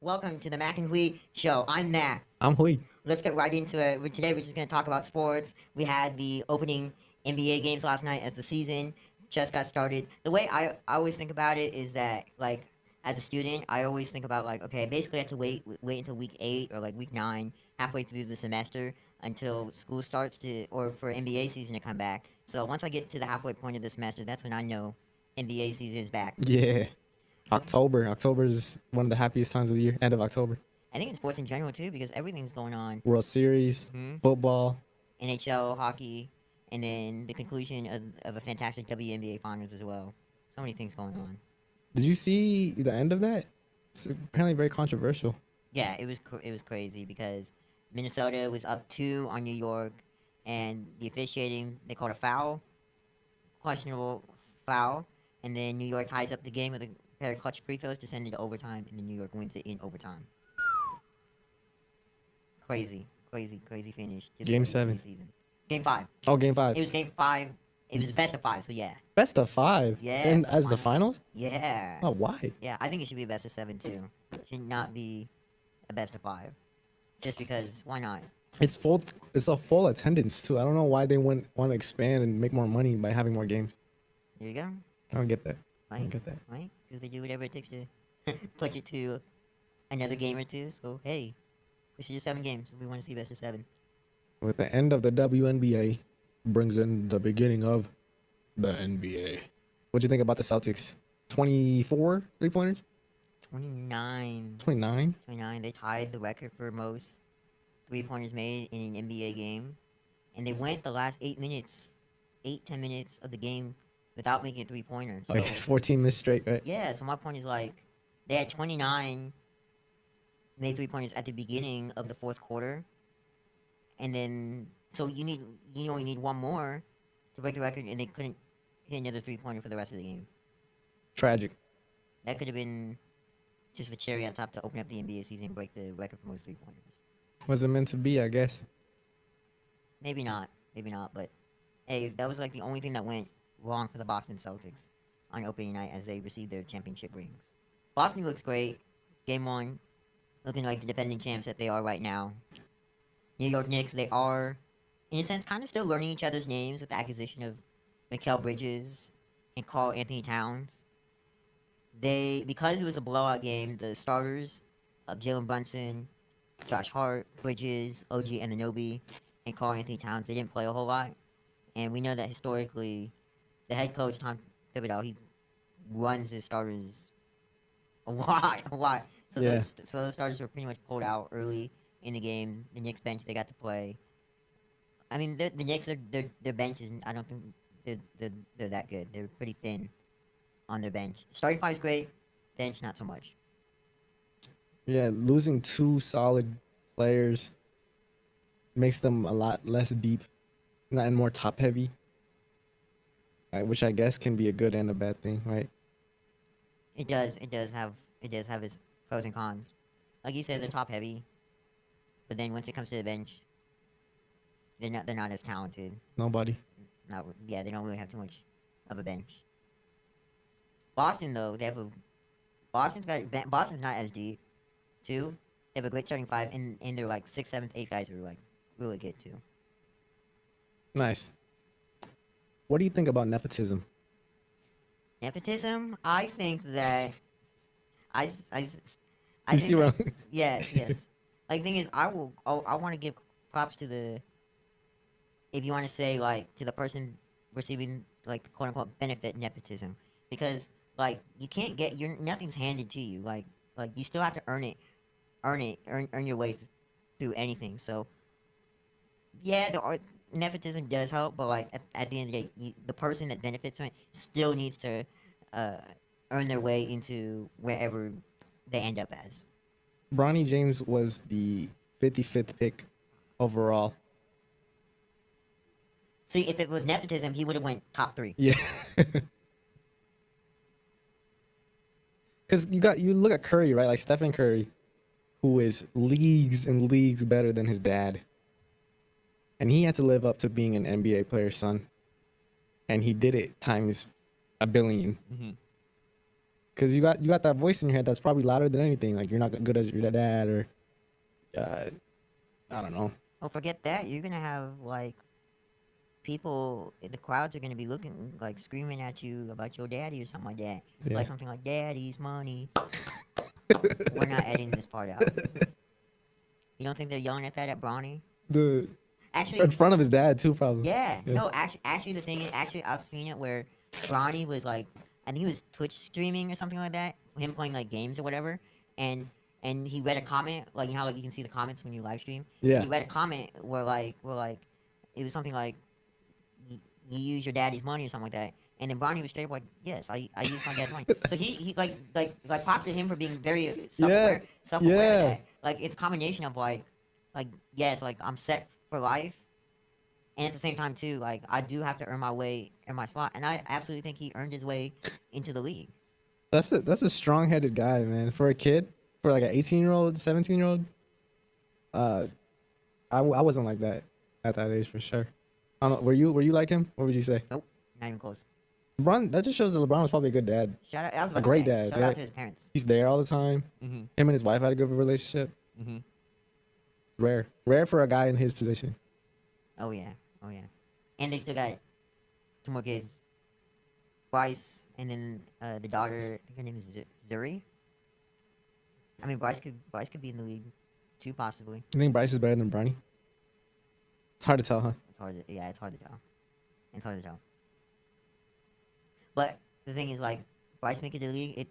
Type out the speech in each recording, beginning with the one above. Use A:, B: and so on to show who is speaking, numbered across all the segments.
A: Welcome to the Mac and Wheat Show. I'm Mac.
B: I'm Hui.
A: Let's get right into it. Today we're just going to talk about sports. We had the opening NBA games last night as the season just got started. The way I always think about it is that, like, as a student, I always think about, like, okay, basically I have to wait until week 8 or, like, week 9, halfway through the semester until school starts to, or for NBA season to come back. So once I get to the halfway point of the semester, that's when I know NBA season is back.
B: Yeah. October. October is one of the happiest times of the year. End of October.
A: I think in sports in general too, because everything's going on.
B: World Series, football.
A: NHL, hockey, and then the conclusion of a fantastic WNBA finals as well. So many things going on.
B: Did you see the end of that? It's apparently very controversial.
A: Yeah, it was crazy because Minnesota was up 2 on New York, and the officiating they called a foul, questionable foul, and then New York ties up the game with a pair of clutch free throws to send it to overtime, and then New York wins it in overtime. Crazy, crazy, crazy finish. to the
B: Game
A: NBA
B: 7.
A: season. Game 5.
B: Oh, game 5.
A: It was game 5. It was best of 5. So yeah.
B: Best of 5.
A: Yeah,
B: And
A: for the
B: as the finals?
A: Yeah.
B: Oh, why?
A: Yeah, I think it should be a best of 7 too. It should not be a best of 5. Just because, why not?
B: It's full. It's a full attendance too. I don't know why they want to expand and make more money by having more games.
A: There you go.
B: I don't get that. I
A: Right?
B: don't get that.
A: Right? Because they do whatever it takes to push it to another game or two. So hey, push it to 7 games. We want to see best of 7.
B: With the end of the WNBA brings in the beginning of the NBA. What'd you think about the Celtics? 24 3-pointers?
A: 29.
B: 29?
A: 29. They tied the record for most 3-pointers made in an NBA game, and they went the last 10 minutes of the game without making a 3-pointer. So
B: Like 14 minutes straight, right?
A: yeah, so my point is, like, they had 29 made 3-pointers at the beginning of the fourth quarter, and then so you only need one more to break the record, and they couldn't hit another 3-pointer for the rest of the game.
B: Tragic.
A: That could have been just the cherry on top to open up the NBA season and break the record for most 3-pointers.
B: Was it meant to be, I guess?
A: Maybe not, but hey, that was like the only thing that went wrong for the Boston Celtics on opening night as they received their championship rings. Boston looks great. Game 1, looking like the defending champs that they are right now. New York Knicks, they are, in a sense, kind of still learning each other's names with the acquisition of Mikal Bridges and Karl Anthony Towns. Because it was a blowout game, the starters of Jalen Brunson, Josh Hart, Bridges, OG Anunoby, and Karl Anthony Towns, they didn't play a whole lot. And we know that historically, the head coach, Tom Thibodeau, he runs his starters a lot. So
B: Yeah.
A: those starters were pretty much pulled out early in the game. The Knicks bench, they got to play. I mean, the Knicks, their bench is, I don't think they're that good. They're pretty thin on their bench. Starting five's great, bench not so much.
B: Yeah, losing 2 solid players makes them a lot less deep, not and more top heavy. Which I guess can be a good and a bad thing, right?
A: It does have its pros and cons. Like you said, they're top heavy, but then once it comes to the bench, they're not as talented.
B: Nobody.
A: They don't really have too much of a bench. Boston though, Boston's not as deep too. They have a great starting 5, and they're like 6th, 7th, 8th guys who are like really good too.
B: Nice. What do you think about nepotism?
A: Nepotism, I think that I
B: You
A: think
B: see where
A: that, yes. Like, the thing is, I want to give props to if you want to say, like, to the person receiving, like, quote unquote benefit nepotism, because, like, you can't get nothing's handed to you. Like you still have to earn your way through anything. So yeah, nepotism does help, but, like, at the end of the day, the person that benefits from it still needs to uh, earn their way into wherever they end up as.
B: Bronny James was the 55th pick overall.
A: See, if it was nepotism, he would have went top 3.
B: Yeah. Because you look at Curry, right? Like Stephen Curry, who is leagues and leagues better than his dad. And he had to live up to being an NBA player's son. And he did it times a billion. Because you got that voice in your head that's probably louder than anything. Like you're not good as your dad, or I don't know.
A: Oh, forget that. You're gonna have like people. The crowds are gonna be looking like screaming at you about your daddy or something like that.
B: Yeah.
A: Like something like "Daddy's money." We're not editing this part out. You don't think they're yelling at that at Bronny?
B: The in
A: Actually,
B: front of his dad too, probably.
A: yeah.
B: Yeah.
A: No, actually, the thing is, actually, I've seen it where Bronny was like, I think he was Twitch streaming or something like that, him playing like games or whatever, and he read a comment, like you know how like you can see the comments when you live stream, and
B: Yeah.
A: he read a comment where it was something like, you use your daddy's money or something like that. And then Bronny was straight up like, yes, I use my dad's money. So he like props to him for being very
B: Yeah.
A: self aware of
B: Yeah.
A: that. Like it's a combination of like yes, like I'm set for life, and at the same time too, like I do have to earn my way in my spot, and I absolutely think he earned his way into the league.
B: That's a strong-headed guy, man. For a kid, for like an 18-year-old, 17-year-old, I wasn't like that at that age for sure. I don't know, were you like him? What would you say?
A: Nope, not even close.
B: LeBron, that just shows that LeBron was probably a good dad.
A: Shout out, I was
B: A
A: about
B: great
A: to say,
B: dad,
A: shout out
B: right?
A: to his parents.
B: He's there all the time.
A: Mm-hmm.
B: Him and his wife had a good relationship.
A: Mm-hmm.
B: Rare for a guy in his position.
A: Oh yeah, oh yeah, and they still got two more kids. Bryce, and then the daughter. I think her name is Zuri. I mean, Bryce could be in the league too, possibly.
B: You think Bryce is better than Bronny? It's hard to tell, huh?
A: It's hard to, yeah, it's hard to tell. It's hard to tell. But the thing is, like, Bryce make it to the league.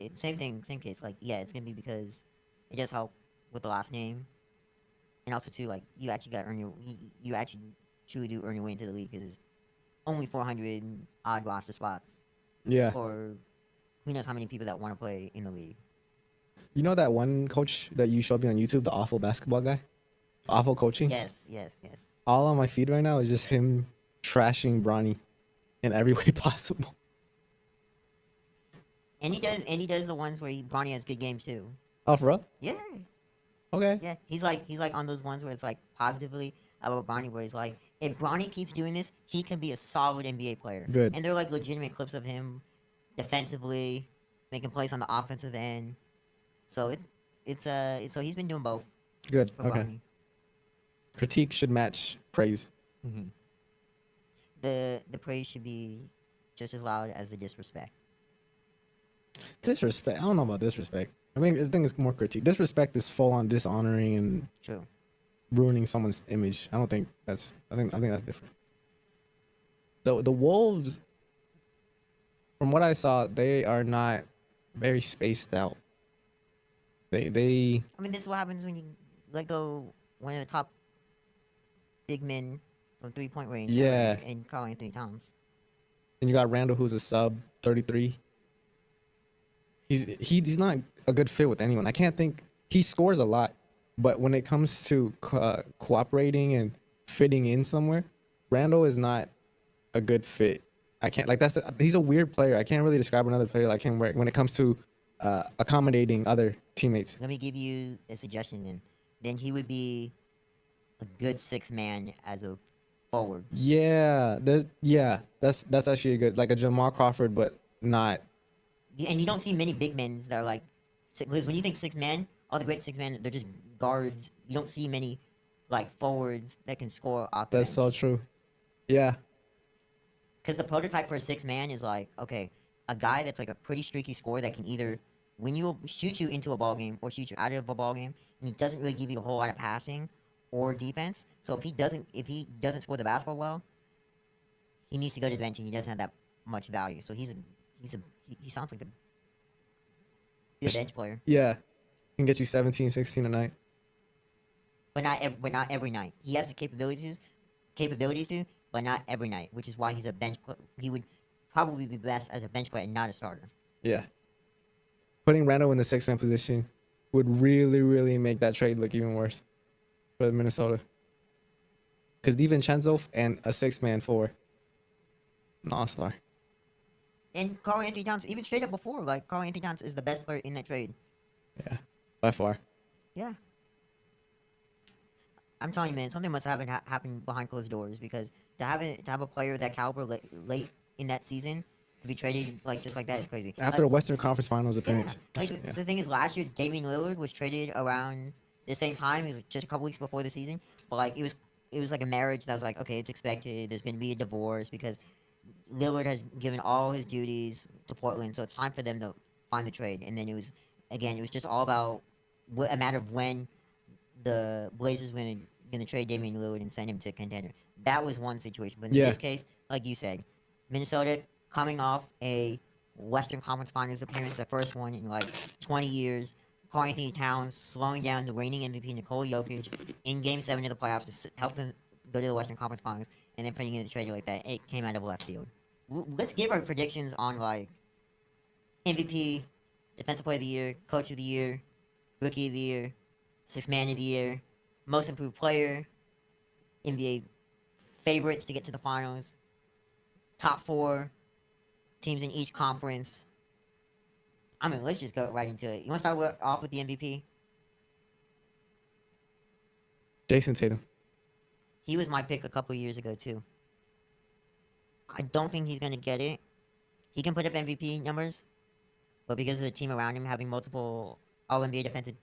A: It's same thing, same case. Like, yeah, it's gonna be because it does help with the last name, and also too, like, you actually got to earn you actually truly do earn your way into the league because there's only 400 odd roster spots
B: Yeah.
A: for who knows how many people that want to play in the league.
B: You know that one coach that you showed me on YouTube, the awful basketball guy? Awful coaching?
A: Yes.
B: All on my feed right now is just him trashing Bronny in every way possible.
A: And he does the ones where Bronny has good games too.
B: Oh, for real?
A: Yeah,
B: Okay.
A: yeah. He's like on those ones where it's like positively about Bronny, where he's like, if Bronny keeps doing this, he can be a solid NBA player.
B: Good.
A: And they're like legitimate clips of him defensively making plays on the offensive end. So so he's been doing both
B: Good.
A: for
B: Okay.
A: Bronny.
B: Critique should match praise.
A: The praise should be just as loud as the disrespect.
B: Disrespect. I don't know about disrespect. I think it's more critique. Disrespect is full on dishonoring and
A: True.
B: ruining someone's image. I think that's different. The Wolves, from what I saw, they are not very spaced out. They
A: I mean, this is what happens when you let go one of the top big men from 3-point range.
B: Yeah.
A: And Karl Anthony Towns.
B: and you got Randall, who's a sub 33. He's not a good fit with anyone. I can't think. He scores a lot, but when it comes to cooperating and fitting in somewhere, Randall is not a good fit. I can't like he's a weird player. I can't really describe another player like him when it comes to accommodating other teammates.
A: Let me give you a suggestion then. Then he would be a good sixth man as a forward.
B: Yeah, that's actually a good, like a Jamal Crawford, but not.
A: And you don't see many big men that are like, because when you think six man, all the great six men, they're just guards. You don't see many like forwards that can score off the
B: That's
A: bench.
B: so true. Yeah,
A: Because the prototype for a six man is like, okay, a guy that's like a pretty streaky scorer that can either shoot you into a ball game or shoot you out of a ball game, and he doesn't really give you a whole lot of passing or defense. So if he doesn't score the basketball well, he needs to go to the bench, and he doesn't have that much value. So he sounds like a good bench player,
B: yeah, can get you 17, 16 a night.
A: but not every night. He has the capabilities to, but not every night, which is why he's a bench. He would probably be best as a bench player and not a starter.
B: Yeah, putting Randall in the 6-man position would really, really make that trade look even worse for Minnesota. Because DiVincenzo and a 6-man for an all-star.
A: And Karl Anthony Towns, even straight up before, like Karl Anthony Towns is the best player in that trade.
B: Yeah, by far.
A: Yeah. I'm telling you, man, something must have happened behind closed doors, because to have a player of that caliber late in that season be traded like just like that is crazy.
B: After a Western Conference Finals
A: Yeah,
B: appearance.
A: like
B: Yeah.
A: the thing is, last year Damian Lillard was traded around the same time. It was just a couple weeks before the season, but like it was like a marriage that was like, okay, it's expected. There's going to be a divorce because Lillard has given all his duties to Portland, so it's time for them to find the trade. And then it was just all about a matter of when the Blazers were going to trade Damian Lillard and send him to a contender. That was one situation. But in
B: Yeah.
A: this case, like you said, Minnesota coming off a Western Conference Finals appearance, the first one in like 20 years. Karl Anthony Towns slowing down the reigning MVP Nikola Jokic in Game 7 of the playoffs to help them go to the Western Conference Finals, and then putting in a trade like that. It came out of left field. Let's give our predictions on like MVP, Defensive Player of the Year, Coach of the Year, Rookie of the Year, Sixth Man of the Year, Most Improved Player, NBA favorites to get to the finals, top 4 teams in each conference. I mean, let's just go right into it. You want to start off with the MVP?
B: Jason Tatum.
A: He was my pick a couple years ago too. I don't think he's gonna get it. He can put up MVP numbers, but because of the team around him having multiple All NBA defensive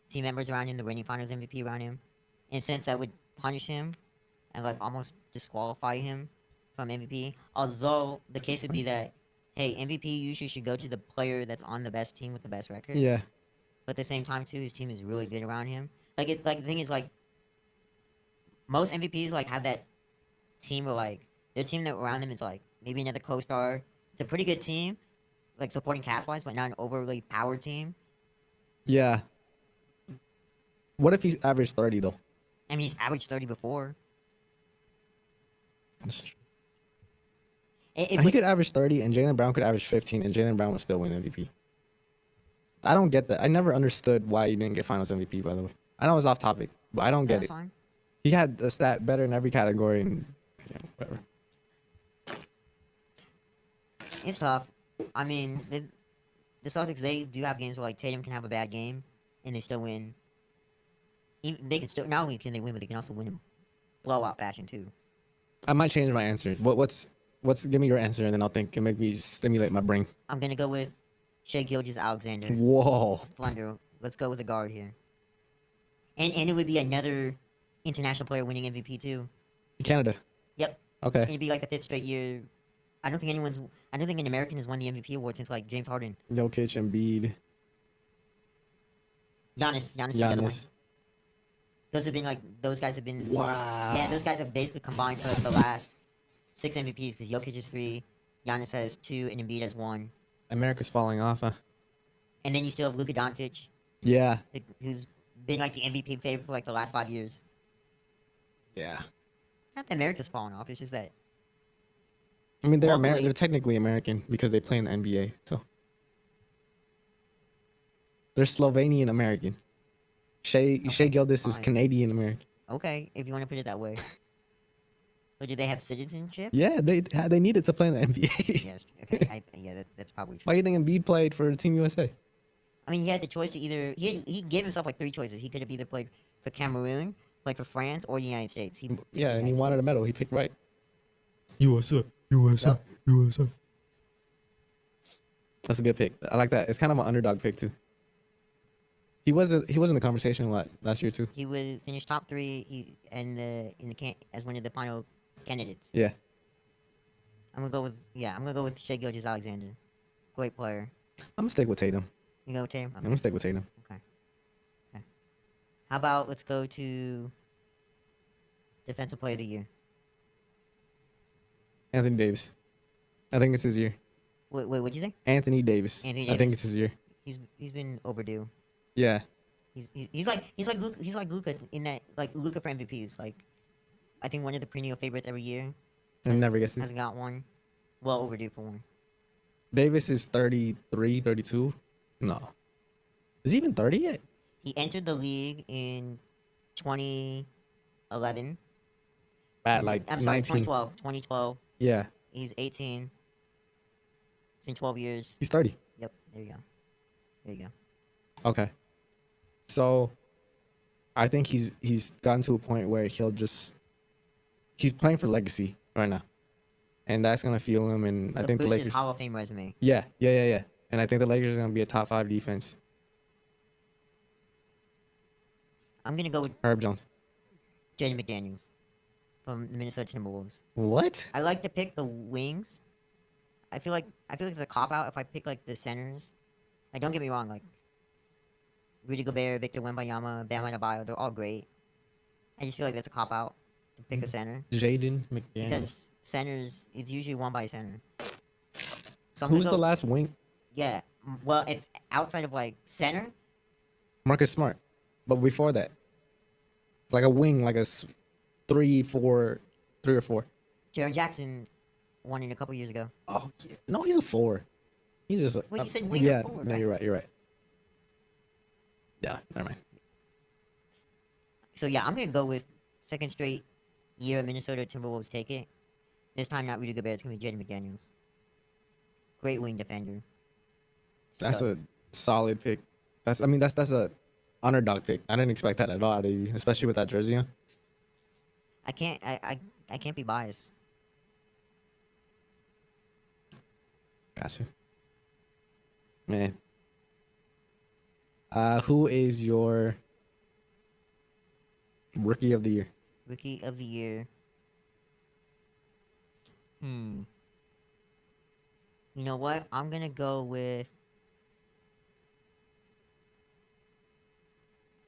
A: team members around him, the reigning Finals MVP around him, in a sense that would punish him and like almost disqualify him from MVP. Although the case would be that, hey, MVP usually should go to the player that's on the best team with the best record.
B: Yeah.
A: But at the same time too, his team is really good around him. Like the thing is like most MVPs like have that team where like their team that around them is like maybe another co-star. It's a pretty good team, like supporting cast wise, but not an overly powered team.
B: Yeah. What if he's averaged 30 though?
A: I mean, he's averaged 30 before.
B: That's true.
A: It
B: And he could average 30 and Jaylen Brown could average 15 and Jaylen Brown would still win MVP. I don't get that. I never understood why he didn't get Finals MVP, by the way. I know it's off topic, but I don't get
A: that's
B: it.
A: fine.
B: He had a stat better in every category and yeah, whatever.
A: It's tough. I mean, the Celtics, they do have games where like Tatum can have a bad game and they still win. They can still not only can they win, but they can also win in blowout fashion too.
B: I might change my answer. What's give me your answer and then I'll think and make me stimulate my brain.
A: I'm gonna go with Shai Gilgeous-Alexander.
B: Whoa.
A: Flunder. Let's go with the guard here. And it would be another international player winning MVP too.
B: Canada.
A: Yep.
B: Okay.
A: It'd be like the 5th straight year. I don't think an American has won the MVP award since like James Harden.
B: Jokic, Embiid,
A: Giannis is the other one.
B: Giannis.
A: Those guys have been.
B: Wow.
A: Yeah, those guys have basically combined for the last 6 MVPs because Jokic is 3, Giannis has 2, and Embiid has 1.
B: America's falling off, huh?
A: And then you still have Luka Doncic,
B: Yeah.
A: who's been like the MVP favorite for like the last 5 years.
B: Yeah.
A: Not that America's falling off, it's just that.
B: I mean, they're
A: Globally-
B: they're technically American because they play in the NBA, so they're Slovenian American. Shai Gilgeous is
A: fine.
B: Canadian American.
A: Okay, if you want to put it that way. But do they have citizenship?
B: Yeah, they needed to play in the NBA.
A: Yes. Okay. That's probably true.
B: Why do you think Embiid played for Team USA?
A: I mean, he had the choice to either he gave himself like 3 choices. He could have either played for Cameroon, played for France, or the United States. He picked the
B: Yeah, and he
A: United
B: wanted a
A: States.
B: medal. He picked right. USA, USA,
A: Yep.
B: USA. That's a good pick. I like that. It's kind of an underdog pick too. He was in the conversation a lot last year too.
A: He would finish top 3 as one of the final candidates.
B: Yeah.
A: I'm gonna go with Shai Gilgeous-Alexander. Great player.
B: I'm gonna stick with Tatum.
A: You go with Tatum?
B: I'm gonna stick with Tatum.
A: Okay. How about let's go to Defensive Player of the Year.
B: Anthony Davis. I think it's his year.
A: Wait, what'd you say?
B: Anthony Davis.
A: Anthony
B: I think
A: Davis.
B: it's his year.
A: He's been overdue.
B: Yeah.
A: He's like Luka in that like Luka for MVPs. Like I think one of the perennial favorites every year.
B: And never gets it.
A: Hasn't got one. Well overdue for one.
B: Davis is 33, 32. No. Is he even 30 yet?
A: He entered the league in 2011.
B: At like
A: I'm sorry,
B: 19.
A: 2012.
B: Yeah.
A: He's 18. It's in 12 years.
B: He's 30.
A: Yep. There you go.
B: Okay. So I think he's gotten to a point where he's playing for legacy right now. and that's gonna fuel him. And I
A: To
B: think the
A: boost his
B: Lakers.
A: Hall of Fame resume.
B: Yeah. And I think the Lakers are gonna be a top 5 defense.
A: I'm gonna go with
B: Herb Jones.
A: Jaden McDaniels from the Minnesota Timberwolves.
B: What?
A: I like to pick the wings. I feel like it's a cop out if I pick like the centers. Like, don't get me wrong, like Rudy Gobert, Victor Wembanyama, Bam Adebayo, they're all great. I just feel like that's a cop out to pick a center
B: Jaden McDaniels.
A: because centers it's usually won by a center. So I'm
B: Who
A: gonna
B: was the
A: go.
B: last wing?
A: Yeah. Well, if outside of like center,
B: Marcus Smart. But before that, like a wing, like a 3, 4, 3 or 4.
A: Jaren Jackson won it a couple years ago.
B: Oh yeah. No, he's a 4. He's just.
A: Wait, you said wing or
B: yeah.
A: forward,
B: No,
A: right?
B: you're right. You're right. Yeah. Never mind.
A: So yeah, I'm gonna go with second straight year Minnesota Timberwolves take it. This time not Rudy Gobert, it's gonna be Jaden McDaniels. Great wing defender.
B: That's
A: Stud.
B: a solid pick. That's a underdog pick. I didn't expect that at all out of you, especially with that jersey on.
A: I can't be biased.
B: Gotcha. Man. Who is your rookie of the year?
A: Rookie of the year. You know what? I'm gonna go with.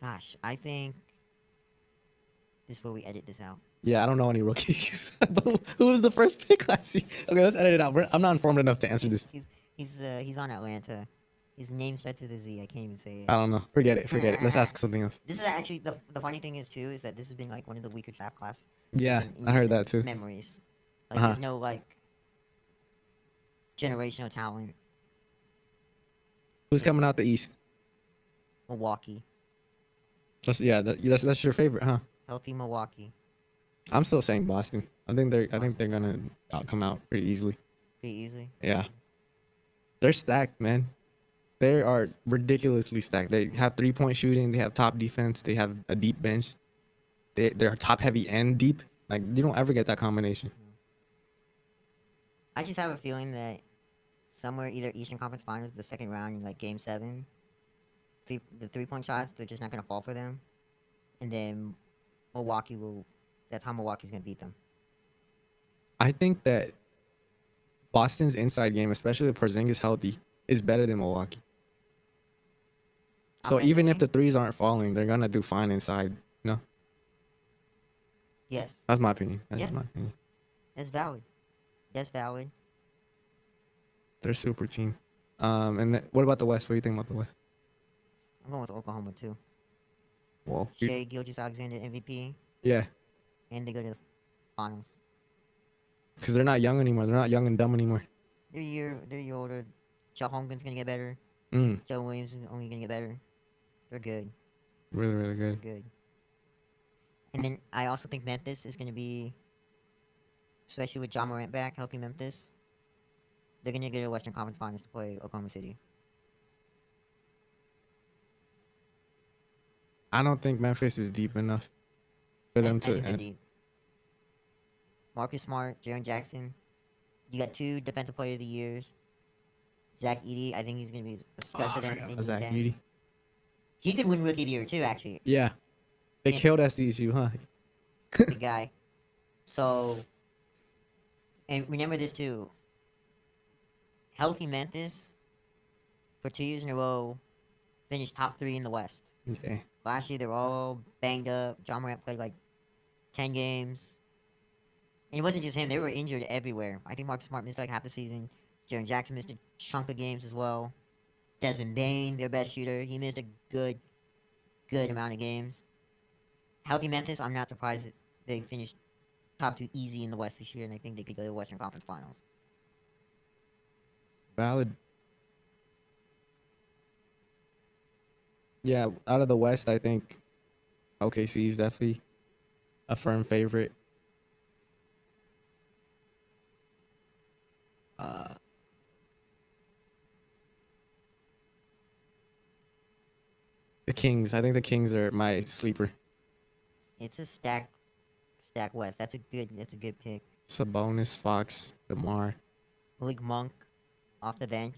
A: Gosh, I think this is where we edit this out.
B: Yeah, I don't know any rookies. Who was the first pick last year? Okay, let's edit it out. I'm not informed enough to answer this.
A: He's on Atlanta. His name starts with a Z. I can't even say it.
B: I don't know. Forget it. Let's ask something else.
A: This is actually the funny thing is too is that this has been like one of the weaker draft class.
B: Yeah,
A: in
B: I heard
A: recent
B: that too.
A: Memories. Like
B: Uh-huh.
A: there's no like generational talent.
B: Who's coming out the East?
A: Milwaukee,
B: That's your favorite, huh?
A: healthy Milwaukee,
B: I'm still saying Boston. I think they're gonna come out pretty easily.
A: pretty easily.
B: Yeah, they're stacked, man. They are ridiculously stacked. They have 3-point shooting. They have top defense. They have a deep bench. They're top heavy and deep. Like you don't ever get that combination.
A: I just have a feeling that somewhere either Eastern Conference Finals, the second round in like Game 7, the 3-point shots they're just not gonna fall for them, and then Milwaukee will. That's how Milwaukee's gonna beat them.
B: I think that Boston's inside game, especially with Porzingis healthy, is better than Milwaukee. So even if the threes aren't falling, they're gonna do fine inside. No,
A: Yes,
B: that's my opinion. That's
A: Yeah.
B: just my opinion.
A: that's valid. That's valid.
B: They're a super team. And what about the West? What do you think about the West?
A: I'm going with Oklahoma too.
B: Well,
A: Shea Gilgeous-Alexander MVP,
B: yeah,
A: and they go to the finals.
B: because they're not young anymore. They're not young and dumb anymore.
A: They're a year older. Chuck Holmgren's gonna get better. Joe Williams is only gonna get better. They're good.
B: Really, really
A: They're
B: good.
A: good. And then I also think Memphis is gonna be, especially with John Morant back, healthy Memphis. They're gonna go to Western Conference Finals to play Oklahoma City.
B: I don't think Memphis is deep enough for them
A: I
B: to.
A: think they're deep. Marcus Smart, Jaren Jackson. You got 2 Defensive Player of the Years. Zach Edey, I think he's gonna be a stud for them. They need
B: Zach
A: that.
B: Edey.
A: He could win Rookie of the Year too, actually.
B: Yeah, they
A: Yeah.
B: killed SDSU, huh?
A: The guy. So, and remember this too. Healthy Memphis, for 2 years in a row, finished top 3 in the West.
B: Okay.
A: Last year they were all banged up. John Morant played like 10 games. And it wasn't just him, they were injured everywhere. I think Marcus Smart missed like half the season. Jaren Jackson missed a chunk of games as well. Desmond Bain, their best shooter, he missed a good amount of games. Healthy Memphis, I'm not surprised that they finished top 2 easy in the West this year, and I think they could go to the Western Conference Finals.
B: Valid. Yeah, out of the West, I think OKC is definitely a firm favorite. The Kings. I think the Kings are my sleeper.
A: It's a stack West. That's a good pick.
B: Sabonis, Fox, DeMar.
A: Malik Monk off the bench.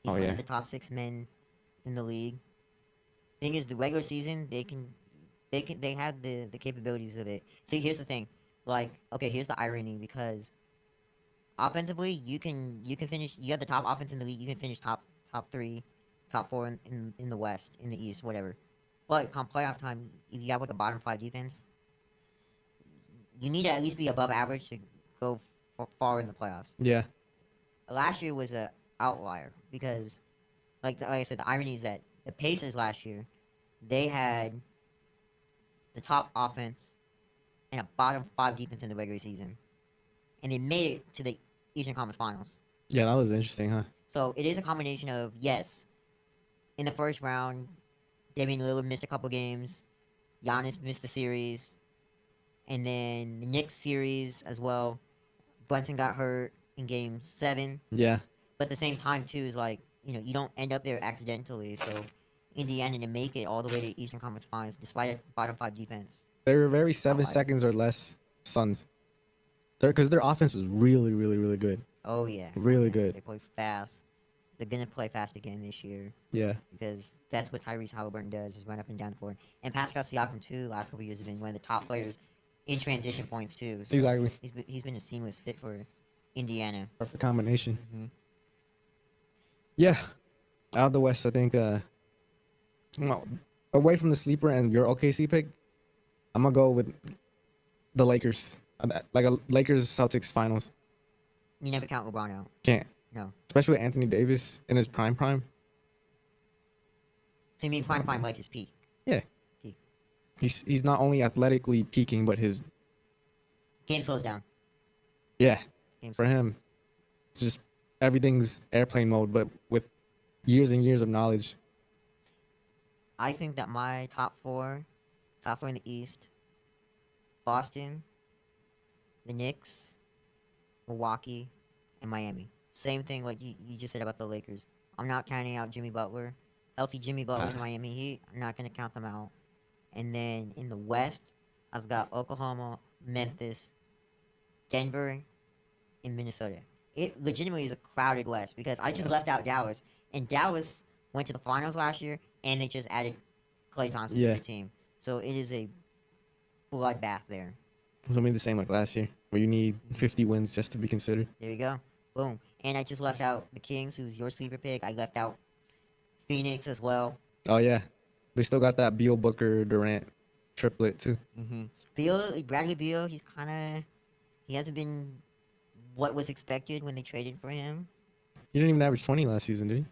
A: He's
B: Oh
A: one
B: yeah,
A: of the top 6 men in the league. Thing is, the regular season they have the capabilities of it. See, here's the thing. Like, okay, here's the irony because offensively, you can finish. You have the top offense in the league. You can finish top 3, top 4 in the West, in the East, whatever. But come playoff time, if you have like a bottom 5 defense, you need to at least be above average to go far in the playoffs.
B: yeah,
A: Last year was a outlier because, like I said, the irony is that the Pacers last year, they had the top offense and a bottom 5 defense in the regular season, and they made it to the Eastern Conference Finals.
B: yeah. That was interesting, huh?
A: So it is a combination of, yes, in the first round, Damian Lillard missed a couple games, Giannis missed the series, and then the Knicks series as well. Brunson got hurt in Game 7,
B: Yeah,
A: but at the same time too is like, you don't end up there accidentally. So Indiana to make it all the way to Eastern Conference Finals despite a bottom 5 defense.
B: they were very 7
A: Outlier.
B: seconds or less Suns. Because their offense was really, really, really good.
A: Oh yeah,
B: Really
A: yeah,
B: good.
A: They play fast. They're gonna play fast again this year
B: Yeah,
A: because that's what Tyrese Halliburton does, is run up and down the floor. And Pascal Siakam too, last couple years has been one of the top players in transition points too. So
B: exactly.
A: he's been a seamless fit for Indiana.
B: Perfect combination.
A: Mm-hmm.
B: Yeah, out of the West, I think. Well, away from the sleeper and your OKC pick, I'm gonna go with the Lakers. Like a Lakers Celtics finals.
A: You never count LeBron out.
B: Can't,
A: No.
B: especially with Anthony Davis in his prime.
A: So you mean prime like his peak?
B: Yeah,
A: Peak.
B: he's not only athletically peaking, but his
A: Game slows down.
B: yeah
A: Game
B: for him, it's just everything's airplane mode, but with years and years of knowledge.
A: I think that my top four in the East: Boston, the Knicks, Milwaukee, and Miami. Same thing like you just said about the Lakers. I'm not counting out Jimmy Butler. Healthy Jimmy Butler in Miami Heat. I'm not gonna count them out. And then in the West, I've got Oklahoma, Memphis, Denver, and Minnesota. It legitimately is a crowded West because I just left out Dallas, and Dallas went to the finals last year, and they just added Klay Thompson
B: Yeah.
A: to the team. So it is a bloodbath there.
B: It's gonna be the same like last year, where you need 50 wins just to be considered.
A: There you go. Boom. And I just left out the Kings, who's your sleeper pick. I left out Phoenix as well.
B: Oh yeah, they still got that Beal, Booker, Durant triplet too.
A: Bradley Beal, he hasn't been what was expected when they traded for him.
B: He didn't even average 20 last season, did he?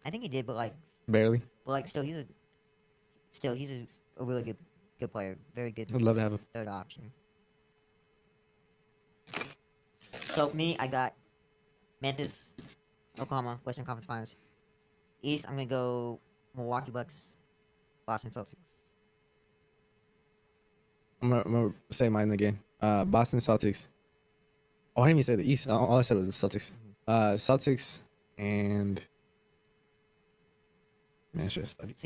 A: I think he did, but
B: Barely.
A: still he's a really good player. Very good
B: I'd love to have him.
A: third option. So me, I got Memphis, Oklahoma, Western Conference Finals. East, I'm gonna go Milwaukee Bucks, Boston Celtics.
B: I'm gonna say mine again. Boston Celtics. Oh, I didn't even say the East. All I said was the Celtics. Celtics and man, I should have studied.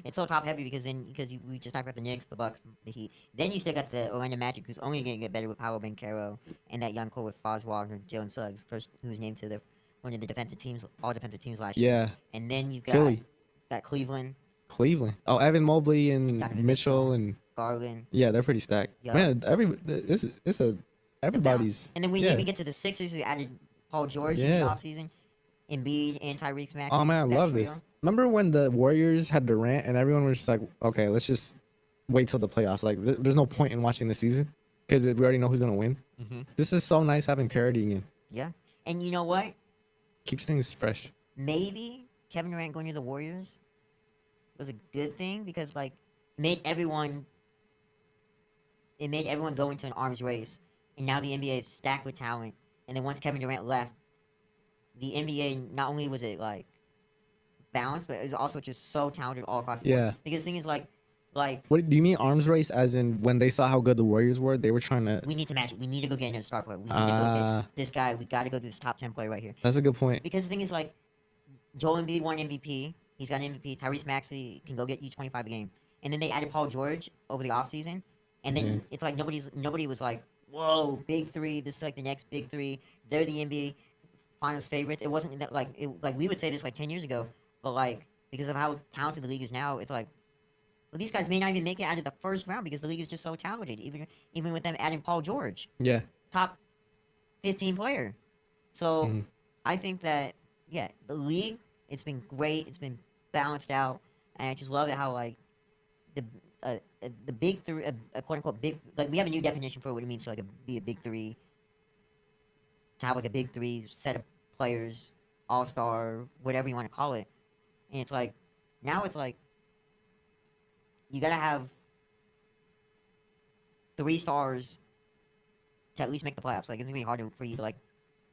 A: It's so top heavy because we just talked about the Knicks, the Bucks, the Heat. Then you still got the Orlando Magic, who's only gonna get better with Paolo Banchero and that young core with Foz Wagner, Jalen Suggs, who was named to one of the defensive teams, all defensive teams last year.
B: Yeah,
A: And then you got
B: Philly,
A: Cleveland,
B: Cleveland. Oh, Evan Mobley and
A: Donovan
B: Mitchell and
A: Garland.
B: yeah, they're pretty stacked.
A: Yeah.
B: Man, it's a everybody's.
A: And then we
B: yeah.
A: even get to the Sixers, who added Paul George in the
B: Yeah.
A: offseason, Embiid and Tyrese Maxey.
B: Oh man, I
A: that
B: love
A: trio.
B: this. Remember when the Warriors had Durant and everyone was just like, okay, let's just wait till the playoffs. Like, there's no point in watching the season because we already know who's gonna win. This is so nice having parity again.
A: Yeah. And you know what?
B: Keeps things fresh.
A: Maybe Kevin Durant going to the Warriors was a good thing because it made everyone go into an arms race, and now the NBA is stacked with talent. And then once Kevin Durant left, the NBA not only was it balanced, but it was also just so talented all across the board.
B: Yeah.
A: Because the thing is like
B: What do you mean arms race? As in when they saw how good the Warriors were, they were trying to.
A: we need to match it. We need to go get another star player. We need to go get this guy. We got to go get this top 10 player right here.
B: That's a good point.
A: Because the thing is Joel Embiid won MVP. He's got an MVP. Tyrese Maxey can go get you 25 a game. And then they added Paul George over the offseason. And then it's like nobody was whoa, big three. This is like the next big three. They're the NBA Finals favorites. It wasn't that like we would say this like 10 years ago, but like because of how talented the league is now, it's like well, these guys may not even make it out of the first round because the league is just so talented. Even with them adding Paul George,
B: Yeah.
A: top 15 player. So
B: Mhm.
A: I think that yeah, the league it's been great. It's been balanced out, and I just love it how like the the big three, a quote unquote big like we have a new definition for what it means to like be a big three, to have like a big three set of players, all star, whatever you want to call it, and it's like now it's like you gotta have 3 stars to at least make the playoffs. Like it's gonna be hard for you to like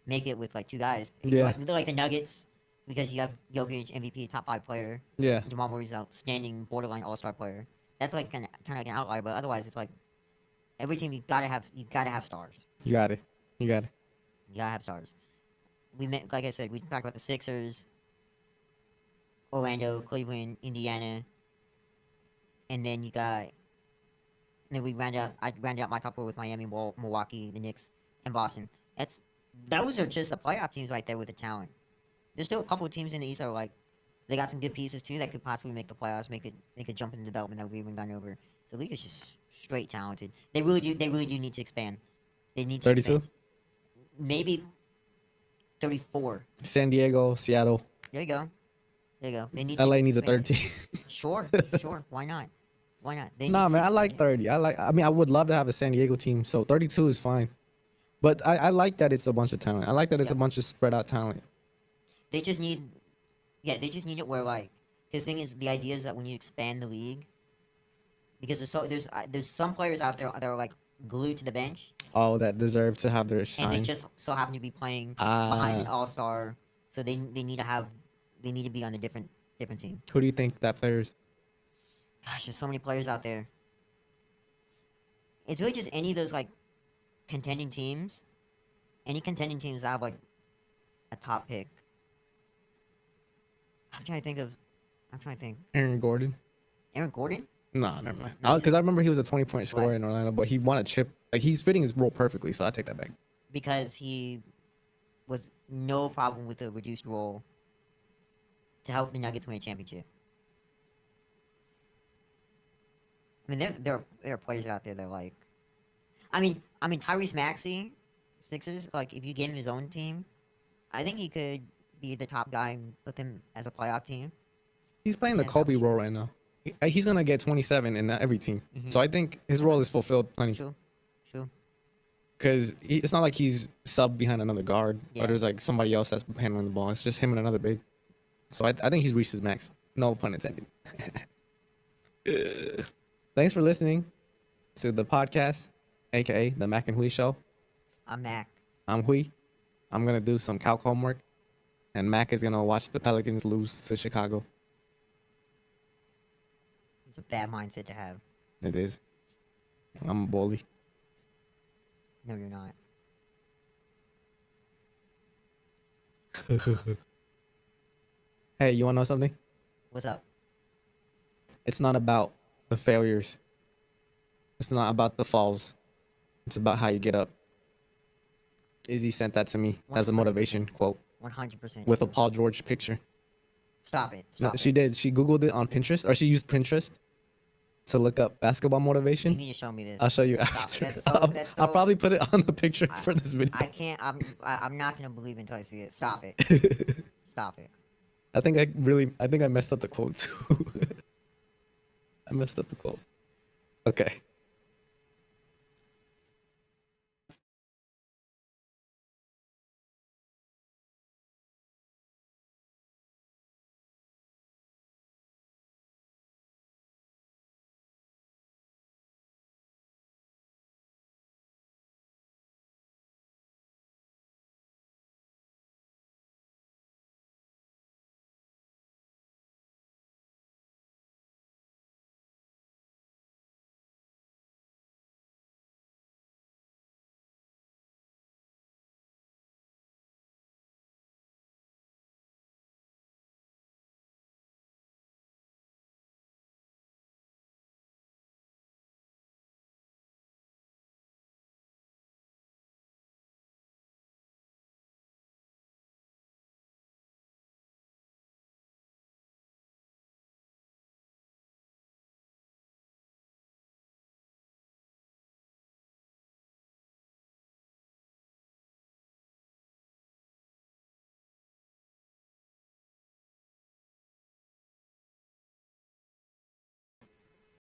A: make it with like 2 guys.
B: Yeah.
A: Like the Nuggets because you have Jokic MVP top 5 player,
B: Yeah.
A: Jamal Murray's outstanding borderline all star player. That's like kind of like an outlier, but otherwise it's like every team you gotta have stars.
B: You got it. You got it.
A: You gotta have stars. Like I said, we talked about the Sixers, Orlando, Cleveland, Indiana, and then you got. And then I rounded out my top 4 with Miami, Milwaukee, the Knicks, and Boston. Those are just the playoff teams right there with the talent. There's still a couple of teams in the East that are like they got some good pieces too that could possibly make the playoffs, make a jump in development that we haven't gone over. So the league is just straight talented. They really do need to expand. They need to
B: 32.
A: expand. Maybe 34.
B: San Diego, Seattle.
A: There you go. There you go. They need
B: LA
A: to
B: needs a
A: expand
B: 13.
A: it. Sure, sure. Why not? Why not? They
B: Nah,
A: need
B: man,
A: to
B: I like
A: expand
B: 30. I mean, I would love to have a San Diego team, so 32 is fine. But I like that it's a bunch of talent. I like that it's
A: Yeah.
B: a bunch of spread out talent.
A: it. They just need yeah, they just need it where like because the thing is the idea is that when you expand the league because there's some players out there that are like glued to the bench
B: All that deserve to have their
A: and they
B: shine.
A: just so happen to be playing behind an
B: Ah,
A: all-star so they need to be on a different team.
B: who do you think that player is?
A: Gosh, there's so many players out there. It's really just any of those like contending teams. Any contending teams that have like a top pick. I'm trying to think of
B: Aaron Gordon?
A: Aaron Gordon?
B: Nah, never mind.
A: No,
B: Because I remember he was a 20-point scorer
A: What?
B: in Orlando, but he won a chip. Like, he's fitting his role perfectly, so I take that back.
A: Because he was no problem with a reduced role to help the Nuggets win a championship. I mean, there are players out there that are like, I mean Tyrese Maxey, Sixers. Like, if you gave him his own team, I think he could be the top guy and put them as a playoff team.
B: He's playing the
A: Yeah,
B: Kobe
A: sure.
B: role right now. He's going to get 27 in every team.
A: Mhm.
B: So I think his role is fulfilled plenty.
A: True.
B: Because it's not like he's sub behind another guard
A: Yeah.
B: or there's like somebody else that's handling the ball. It's just him and another big. So I think he's reached his max. No pun intended. Thanks for listening to the podcast, aka the Mac and Hui Show.
A: I'm Mac.
B: I'm Hui. I'm gonna do some calc homework, and Mac is gonna watch the Pelicans lose to Chicago.
A: It's a bad mindset to have.
B: It is. I'm a bully.
A: No, you're not.
B: Hey, you wanna know something?
A: What's up?
B: It's not about the failures. It's not about the falls. It's about how you get up. Izzy sent that to me as a motivation quote
A: 100%.
B: with a Paul George picture.
A: Stop it.
B: No,
A: Stop
B: she
A: it.
B: did. She Googled it on Pinterest, or she used Pinterest to look up basketball
A: You
B: motivation.
A: need to show me this.
B: I'll show you
A: Stop.
B: after.
A: That's so. That's so.
B: I'll probably put it on the picture for this video.
A: I can't. I'm not gonna believe it until I see it. Stop it. Stop it.
B: I think I messed up the quote too. I messed up the quote. Okay.